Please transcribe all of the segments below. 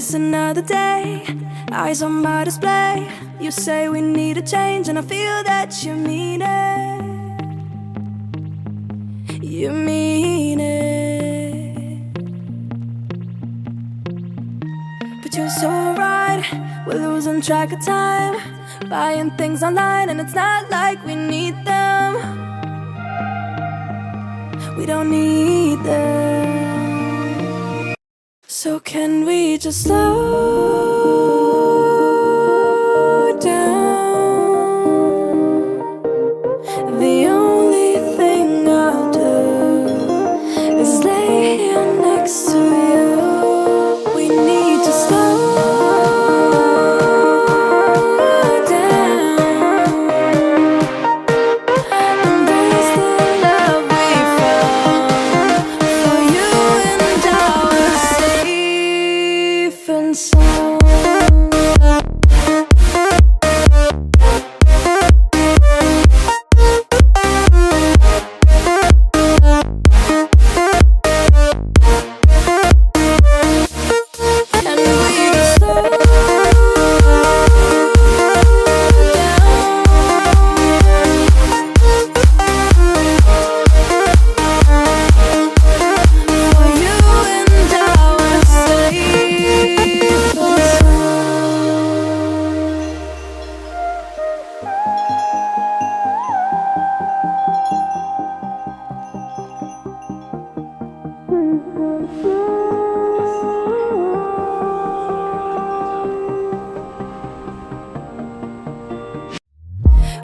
It's another day, eyes on my display. You say we need a change, and I feel that you mean it. You mean it. But you're so right, we're losing track of time, buying things online, and it's not like we need them. We don't need them. So can we just slow down? The only thing I'll do is lay here next to you. We need to slow down. Embrace the love we found. For you and I are safe and sound.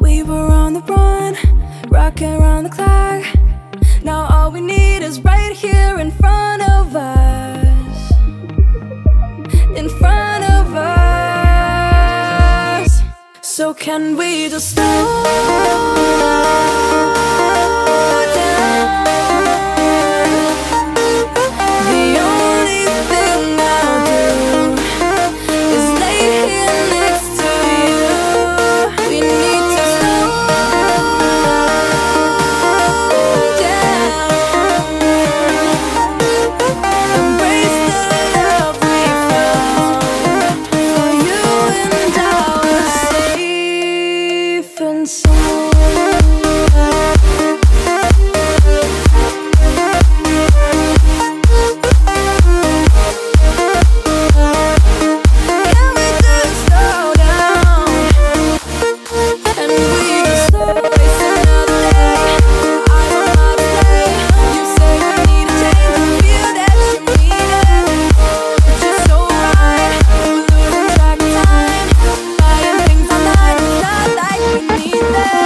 We were on the run, rocking around the clock. Now all we need is right here in front of us. In front of us. So can we just slow down? The only thing I'll do is lay here next to you. We need to slow down. Embrace the love we found. For you and I are safe and sound. Can we just slow down? And we just slow. It's another day, eyes on my display. You say we need a change, and feel that you mean it. But you're so right, we're losing track of time, buying things online, it's not like we need them.